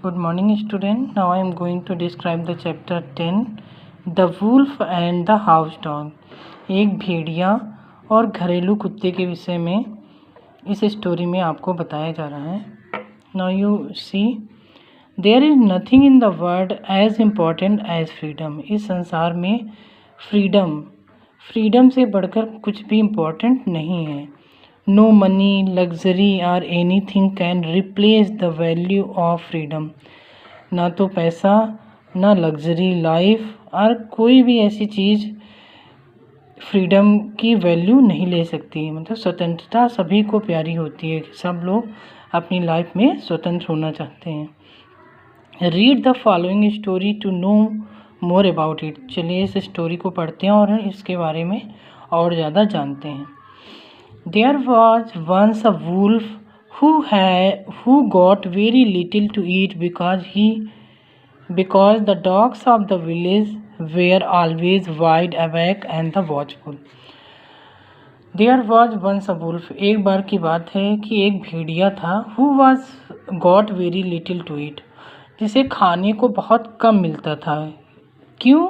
Good morning, student. Now I am going to describe the chapter 10, The Wolf and the House Dog. एक भेड़िया और घरेलू कुत्ते के विषय में इस स्टोरी में आपको बताया जा रहा है. Now you see, there is nothing in the world as important as freedom. इस संसार में फ्रीडम से बढ़कर कुछ भी इम्पोर्टेंट नहीं है. No money, luxury or anything can replace the value of freedom. ना तो पैसा, ना लग्जरी लाइफ और कोई भी ऐसी चीज़ फ्रीडम की वैल्यू नहीं ले सकती. मतलब स्वतंत्रता सभी को प्यारी होती है. सब लोग अपनी लाइफ में स्वतंत्र होना चाहते हैं. Read the following story to know more about it. चलिए इस स्टोरी को पढ़ते हैं और इसके बारे में और ज़्यादा जानते हैं. There was once a wolf who got very little to eat because the dogs of the village were always wide awake and watchful. There was once a wolf. एक बार की बात है कि एक भेड़िया था. Who got very little to eat. जिसे खाने को बहुत कम मिलता था. क्यों?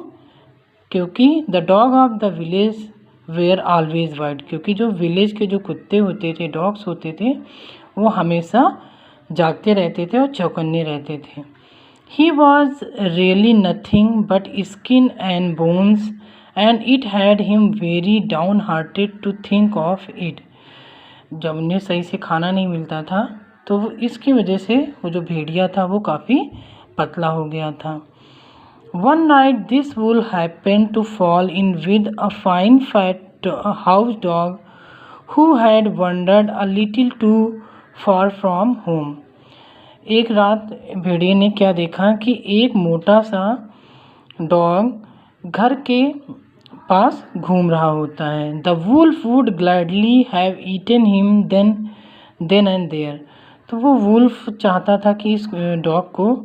क्योंकि the dog of the village were always wide. क्योंकि जो विलेज के जो कुत्ते होते थे, डॉग्स होते थे, वो हमेशा जागते रहते थे और चौकन्ने रहते थे. He was really nothing but skin and bones and it had him very down hearted to think of it. जब उन्हें सही से खाना नहीं मिलता था तो इसकी वजह से वो जो भेड़िया था वो काफ़ी पतला हो गया था. One night this wolf happened to fall in with a fine fat house dog who had wandered a little too far from home. एक रात भेड़िए ने क्या देखा कि एक मोटा सा डॉग घर के पास घूम रहा होता है. The wolf would gladly have eaten him then and there. तो वो वुल्फ चाहता था कि इस डॉग को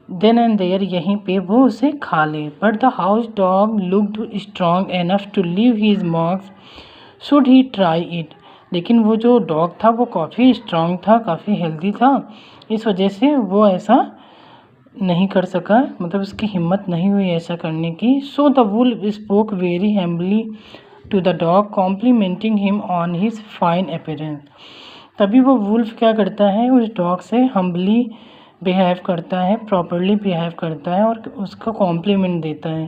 देन एंड देयर यहीं पे वो उसे खा ले. But the house dog looked strong enough to leave his marks should he try it. लेकिन वो जो डॉग था वो काफ़ी स्ट्रॉन्ग था, काफ़ी हेल्दी था. इस वजह से वो ऐसा नहीं कर सका. मतलब उसकी हिम्मत नहीं हुई ऐसा करने की. So the wolf spoke very humbly to the dog complimenting him on his fine appearance. तभी वो वुल्फ क्या करता है, उस डॉग से हम्बली बिहेव करता है, प्रॉपरली बिहेव करता है और उसका कॉम्प्लीमेंट देता है,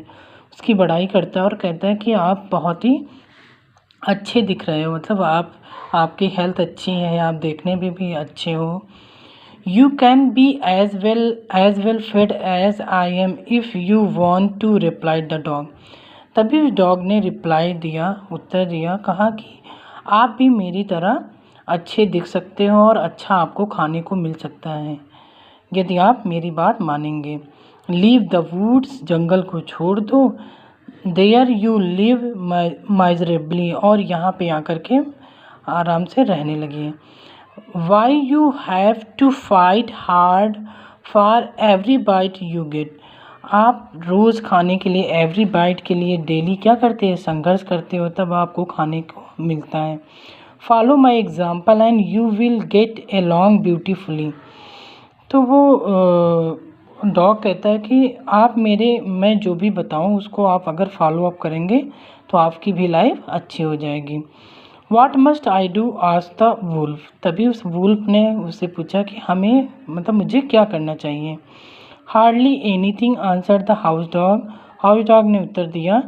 उसकी बड़ाई करता है और कहता है कि आप बहुत ही अच्छे दिख रहे हो. मतलब आपकी हेल्थ अच्छी है, आप देखने में भी अच्छे हो. You can be as well fed as I am if you want to reply the dog. तभी उस डॉग ने उत्तर दिया, कहा कि आप भी मेरी तरह अच्छे दिख सकते हो और अच्छा आपको खाने को मिल सकता है यदि आप मेरी बात मानेंगे. Leave the woods. जंगल को छोड़ दो. There you live miserably. और यहाँ पे आकर के आराम से रहने लगी. Why you have to fight hard for every bite you get. आप रोज़ खाने के लिए, एवरी बाइट के लिए डेली क्या करते हैं, संघर्ष करते हो, तब आपको खाने को मिलता है. Follow my example and you will get along beautifully. तो वो डॉग कहता है कि मैं जो भी बताऊं उसको आप अगर फॉलो अप करेंगे तो आपकी भी लाइफ अच्छी हो जाएगी. What must I do asked the wolf. तभी उस वुल्फ ने उससे पूछा कि मुझे क्या करना चाहिए. Hardly anything answer the house dog. House dog ने उत्तर दिया,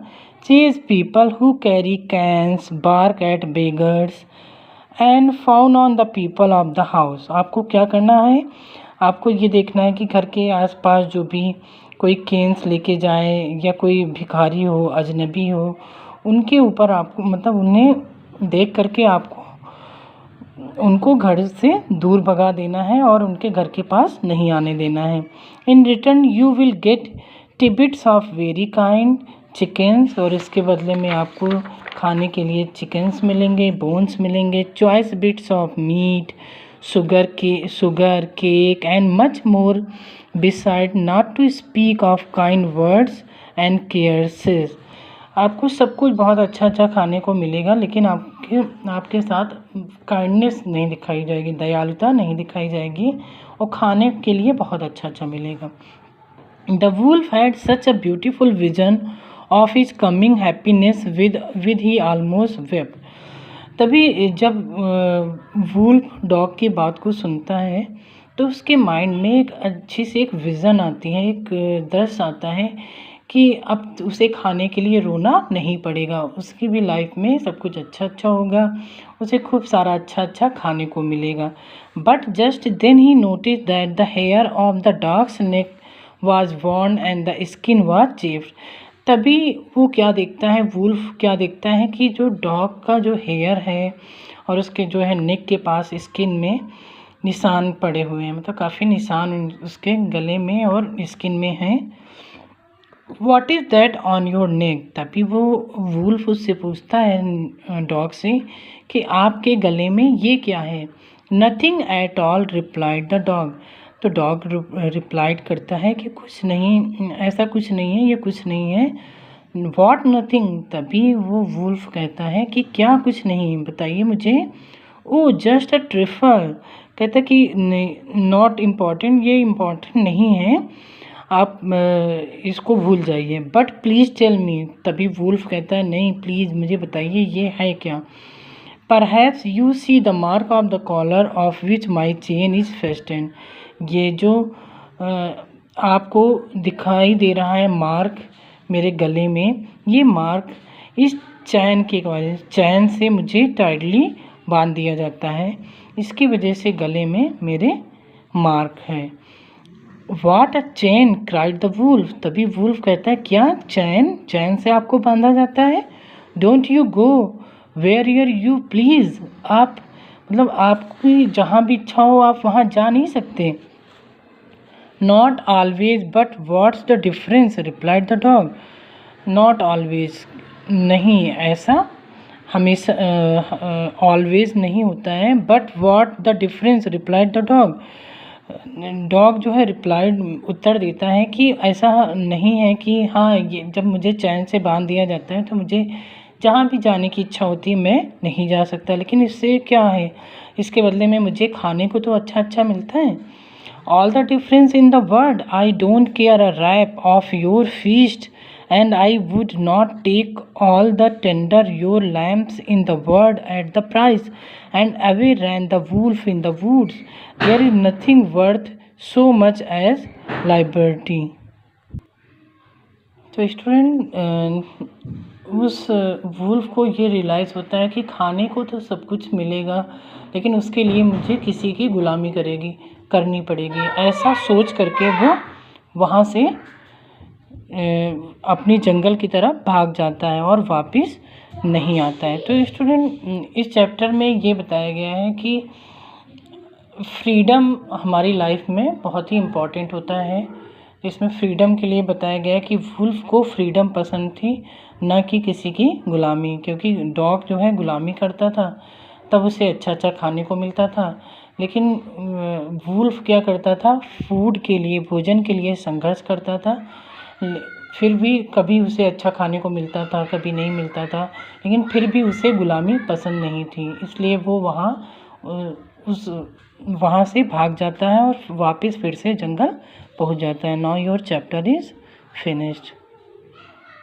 chase people who carry canes, bark at beggars and fawn on the people of the house. आपको क्या करना है, आपको ये देखना है कि घर के आसपास जो भी कोई केन्स लेके जाए या कोई भिखारी हो, अजनबी हो, उनके ऊपर आपको उन्हें देख करके आपको उनको घर से दूर भगा देना है और उनके घर के पास नहीं आने देना है. In return you will get tidbits of very kind chickens. और इसके बदले में आपको खाने के लिए चिकन्स मिलेंगे, बोन्स मिलेंगे, choice bits of meat, sugar, cake and much more beside, not to speak of kind words and caresses. आपको सब कुछ बहुत अच्छा खाने को मिलेगा, लेकिन आपके साथ काइंडनेस नहीं दिखाई जाएगी, दयालुता नहीं दिखाई जाएगी और खाने के लिए बहुत अच्छा अच्छा मिलेगा। The wolf had such a beautiful vision of his coming happiness with he almost wept. तभी जब वुल्फ डॉग की बात को सुनता है तो उसके माइंड में एक अच्छी सी एक विज़न आती है, एक दृश्य आता है कि अब उसे खाने के लिए रोना नहीं पड़ेगा, उसकी भी लाइफ में सब कुछ अच्छा अच्छा होगा, उसे खूब सारा अच्छा अच्छा खाने को मिलेगा। But just then he notice that the hair of the dog's neck was worn and the skin was chafed। तभी वो क्या देखता है, वुल्फ क्या देखता है कि जो डॉग का जो हेयर है और उसके जो है नेक के पास स्किन में निशान पड़े हुए हैं, मतलब काफ़ी निशान उसके गले में और स्किन में हैं। What is that on your neck. तभी वो वुल्फ उससे पूछता है डॉग से कि आपके गले में ये क्या है। Nothing at all replied the dog. तो डॉग रिप्लाइड करता है कि कुछ नहीं, ऐसा कुछ नहीं है, ये कुछ नहीं है। What nothing. तभी वो वुल्फ कहता है कि क्या कुछ नहीं, बताइए मुझे। ओ जस्ट अ ट्रिफल। कहता कि नॉट इम्पॉर्टेंट, ये इम्पॉर्टेंट नहीं है, आप इसको भूल जाइए। But please tell me. तभी वुल्फ कहता है नहीं प्लीज़ मुझे बताइए ये है क्या। Perhaps you see the mark of the collar of which my chain is fasten. ये जो आपको दिखाई दे रहा है मार्क मेरे गले में, ये मार्क इस चैन के वजह, चैन से मुझे टाइटली बांध दिया जाता है, इसकी वजह से गले में मेरे मार्क है। वाट अ चैन क्राइड द वुल्फ। तभी वुल्फ कहता है क्या चैन, चैन से आपको बांधा जाता है। Don't you go where you please. आप मतलब आपकी जहाँ भी इच्छा हो आप वहाँ जा नहीं सकते। Not always but what's the difference replied the dog. Not always, नहीं ऐसा हमेशा ऑलवेज नहीं होता है। But what the difference replied the dog. Dog जो है रिप्लाइड उत्तर देता है कि ऐसा नहीं है कि हाँ ये जब मुझे चैन से बांध दिया जाता है तो मुझे जहाँ भी जाने की इच्छा होती है मैं नहीं जा सकता, लेकिन इससे क्या है, इसके बदले में मुझे खाने को तो अच्छा अच्छा मिलता है। All the difference in the world I don't care a rap of your feast and I would not take all the tender your lambs in the world at the price. And away ran the wolf in the woods. There is nothing worth so much as liberty. तो student उस wolf को ये realise होता है कि खाने को तो सब कुछ मिलेगा, लेकिन उसके लिए मुझे किसी की गुलामी करनी पड़ेगी। ऐसा सोच करके वो वहाँ से अपनी जंगल की तरफ भाग जाता है और वापस नहीं आता है। तो स्टूडेंट इस चैप्टर में ये बताया गया है कि फ्रीडम हमारी लाइफ में बहुत ही इम्पॉर्टेंट होता है। इसमें फ्रीडम के लिए बताया गया है कि वुल्फ को फ्रीडम पसंद थी, न कि किसी की गुलामी, क्योंकि डॉग जो है गुलामी करता था तब उसे अच्छा अच्छा खाने को मिलता था, लेकिन वुल्फ क्या करता था, फूड के लिए, भोजन के लिए संघर्ष करता था। फिर भी कभी उसे अच्छा खाने को मिलता था, कभी नहीं मिलता था, लेकिन फिर भी उसे गुलामी पसंद नहीं थी, इसलिए वो वहाँ से भाग जाता है और वापस फिर से जंगल पहुँच जाता है। Now your chapter is finished.